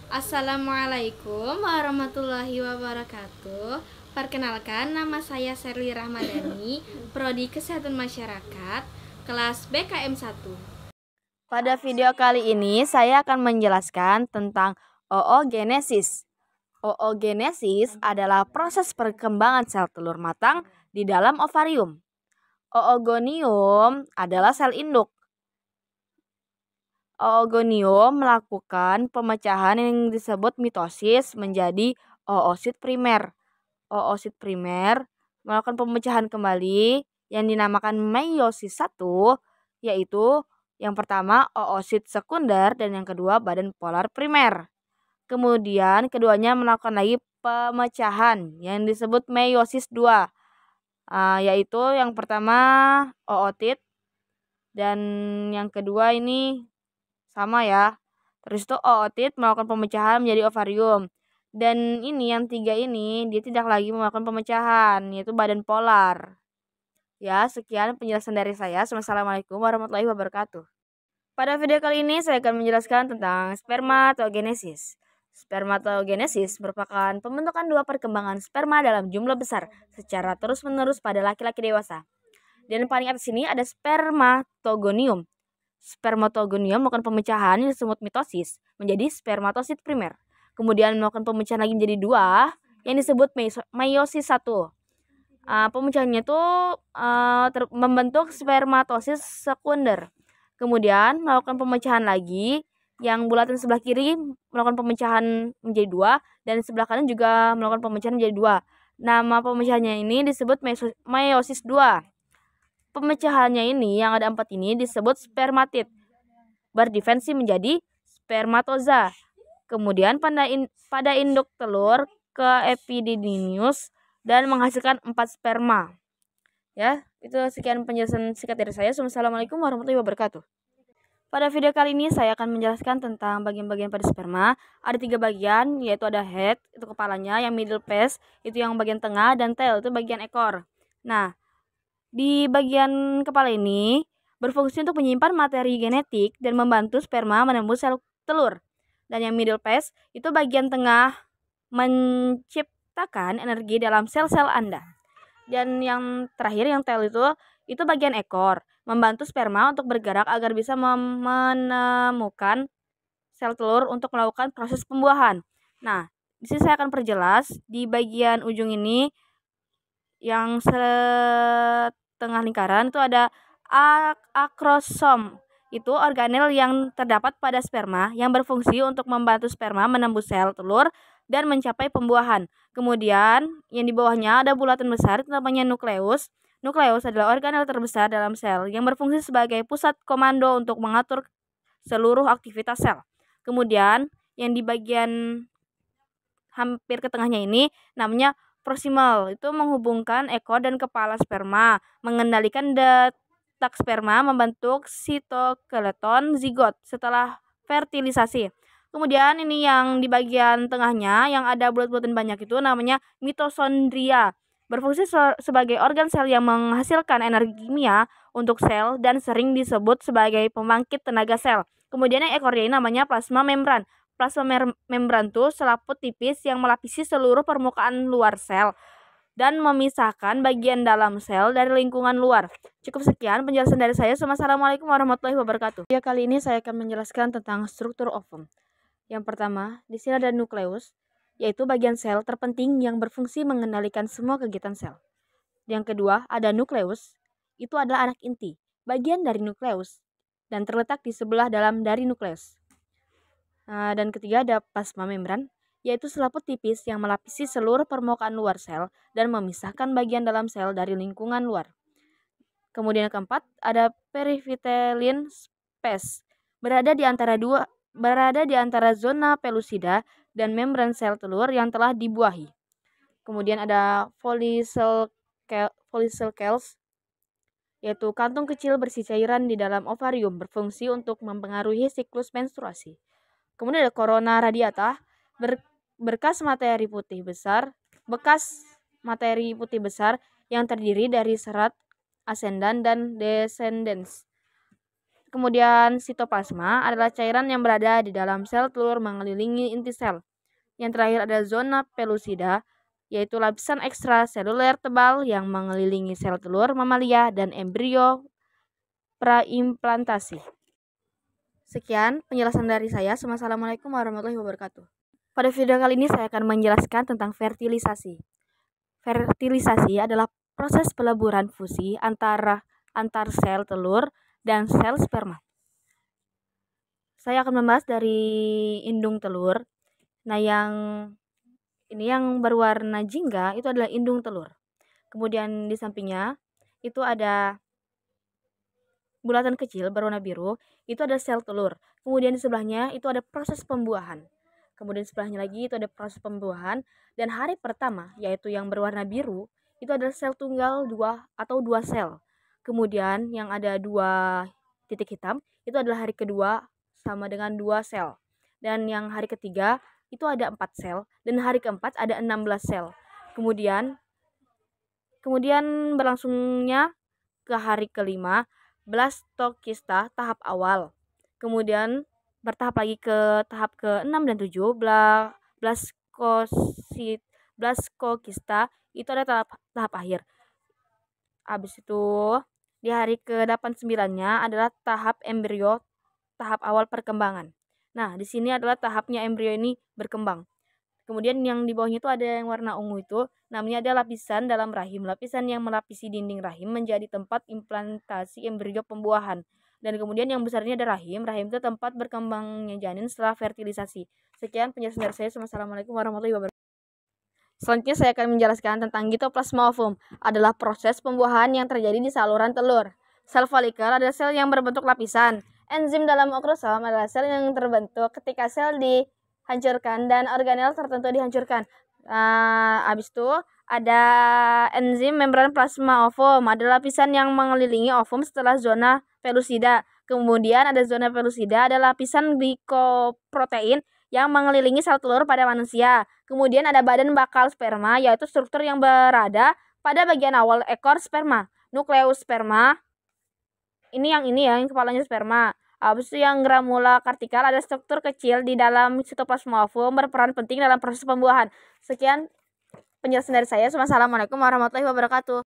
Assalamualaikum warahmatullahi wabarakatuh. Perkenalkan, nama saya Sherly Rahmadani, Prodi Kesehatan Masyarakat, kelas BKM 1. Pada video kali ini, saya akan menjelaskan tentang oogenesis. Oogenesis adalah proses perkembangan sel telur matang di dalam ovarium. Oogonium adalah sel induk. Oogonium melakukan pemecahan yang disebut mitosis menjadi oosit primer. Oosit primer melakukan pemecahan kembali yang dinamakan meiosis 1, yaitu yang pertama oosit sekunder dan yang kedua badan polar primer. Kemudian keduanya melakukan lagi pemecahan yang disebut meiosis 2, yaitu yang pertama ootit dan yang kedua ini sama ya. Terus itu ootit melakukan pemecahan menjadi ovarium. Dan ini yang tiga ini dia tidak lagi melakukan pemecahan, yaitu badan polar. Ya, sekian penjelasan dari saya. Wassalamualaikum warahmatullahi wabarakatuh. Pada video kali ini saya akan menjelaskan tentang spermatogenesis. Spermatogenesis merupakan pembentukan dua perkembangan sperma dalam jumlah besar secara terus-menerus pada laki-laki dewasa. Dan paling atas sini ada spermatogonium. Spermatogonium melakukan pemecahan yang disebut mitosis menjadi spermatosit primer. Kemudian melakukan pemecahan lagi menjadi dua yang disebut meiosis 1. Pemecahannya itu membentuk spermatosis sekunder. Kemudian melakukan pemecahan lagi yang bulatan sebelah kiri melakukan pemecahan menjadi dua dan sebelah kanan juga melakukan pemecahan menjadi dua. Nama pemecahannya ini disebut meiosis 2. Pemecahannya ini yang ada 4 ini disebut spermatid. Berdifensi menjadi spermatoza. Kemudian pada induk telur ke epididymius dan menghasilkan 4 sperma. Ya, itu sekian penjelasan singkat dari saya. Wassalamualaikum warahmatullahi wabarakatuh. Pada video kali ini saya akan menjelaskan tentang bagian-bagian pada sperma. Ada 3 bagian, yaitu ada head, itu kepalanya, yang middle phase, itu yang bagian tengah, dan tail, itu bagian ekor. Nah, di bagian kepala ini berfungsi untuk menyimpan materi genetik dan membantu sperma menembus sel telur. Dan yang middle phase itu bagian tengah menciptakan energi dalam sel-sel Anda. Dan yang terakhir yang tail itu bagian ekor, membantu sperma untuk bergerak agar bisa menemukan sel telur untuk melakukan proses pembuahan. Nah, di sini saya akan perjelas di bagian ujung ini yang setengah lingkaran itu ada akrosom. Itu organel yang terdapat pada sperma yang berfungsi untuk membantu sperma menembus sel telur dan mencapai pembuahan. Kemudian yang di bawahnya ada bulatan besar itu namanya nukleus. Nukleus adalah organel terbesar dalam sel yang berfungsi sebagai pusat komando untuk mengatur seluruh aktivitas sel. Kemudian yang di bagian hampir ke tengahnya ini namanya proximal, itu menghubungkan ekor dan kepala sperma, mengendalikan detak sperma, membentuk sitoskeleton zigot setelah fertilisasi. Kemudian ini yang di bagian tengahnya yang ada bulat-bulatan banyak itu namanya mitokondria, berfungsi sebagai organ sel yang menghasilkan energi kimia untuk sel dan sering disebut sebagai pembangkit tenaga sel. Kemudian yang ekornya ini namanya plasma membran. Plasma membran itu selaput tipis yang melapisi seluruh permukaan luar sel dan memisahkan bagian dalam sel dari lingkungan luar. Cukup sekian penjelasan dari saya. Wassalamualaikum warahmatullahi wabarakatuh. Ya, kali ini saya akan menjelaskan tentang struktur ovum. Yang pertama, di sini ada nukleus, yaitu bagian sel terpenting yang berfungsi mengendalikan semua kegiatan sel. Yang kedua, ada nukleus, itu adalah anak inti, bagian dari nukleus, dan terletak di sebelah dalam dari nukleus. Dan ketiga ada plasma membran, yaitu selaput tipis yang melapisi seluruh permukaan luar sel dan memisahkan bagian dalam sel dari lingkungan luar. Kemudian yang keempat ada perivitelin space, berada di antara zona pelusida dan membran sel telur yang telah dibuahi. Kemudian ada follicells, yaitu kantung kecil berisi cairan di dalam ovarium, berfungsi untuk mempengaruhi siklus menstruasi. Kemudian ada corona radiata, bekas materi putih besar yang terdiri dari serat ascendans dan descendans. Kemudian sitoplasma adalah cairan yang berada di dalam sel telur mengelilingi inti sel. Yang terakhir ada zona pelusida, yaitu lapisan ekstraseluler tebal yang mengelilingi sel telur mamalia dan embrio praimplantasi. Sekian penjelasan dari saya. Wassalamualaikum warahmatullahi wabarakatuh. Pada video kali ini saya akan menjelaskan tentang fertilisasi. Fertilisasi adalah proses peleburan fusi antar sel telur dan sel sperma. Saya akan membahas dari indung telur. Nah, yang berwarna jingga itu adalah indung telur. Kemudian di sampingnya itu ada bulatan kecil berwarna biru, itu ada sel telur. Kemudian di sebelahnya itu ada proses pembuahan. Kemudian di sebelahnya lagi itu ada proses pembuahan, dan hari pertama yaitu yang berwarna biru itu adalah sel tunggal 2 sel. Kemudian yang ada 2 titik hitam itu adalah hari kedua sama dengan 2 sel. Dan yang hari ketiga itu ada 4 sel, dan hari keempat ada 16 sel. Kemudian berlangsungnya ke hari kelima blastokista tahap awal. Kemudian bertahap lagi ke tahap ke-6 dan 7 blaskokista itu ada tahap akhir. Habis itu di hari ke-8 9-nya adalah tahap embrio, tahap awal perkembangan. Nah, di sini adalah tahapnya embrio ini berkembang. Kemudian yang di bawahnya itu ada yang warna ungu, itu namanya ada lapisan dalam rahim. Lapisan yang melapisi dinding rahim menjadi tempat implantasi embrio pembuahan. Dan kemudian yang besar ini ada rahim. Rahim itu tempat berkembangnya janin setelah fertilisasi. Sekian penjelasan dari saya. Wassalamualaikum warahmatullahi wabarakatuh. Selanjutnya saya akan menjelaskan tentang gitoplasma ovum. Adalah proses pembuahan yang terjadi di saluran telur. Sel folikel adalah sel yang berbentuk lapisan. Enzim dalam okrosom adalah sel yang terbentuk ketika sel dihancurkan dan organel tertentu dihancurkan. Habis itu ada enzim membran plasma ovum, ada lapisan yang mengelilingi ovum setelah zona pelusida. Kemudian ada zona pelusida, ada lapisan glikoprotein yang mengelilingi sel telur pada manusia. Kemudian ada badan bakal sperma, yaitu struktur yang berada pada bagian awal ekor sperma. Nukleus sperma, ini yang kepalanya sperma. Habis itu yang granula kartikal, ada struktur kecil di dalam sitoplasma ovum berperan penting dalam proses pembuahan. Sekian penjelasan dari saya. Wassalamualaikum warahmatullahi wabarakatuh.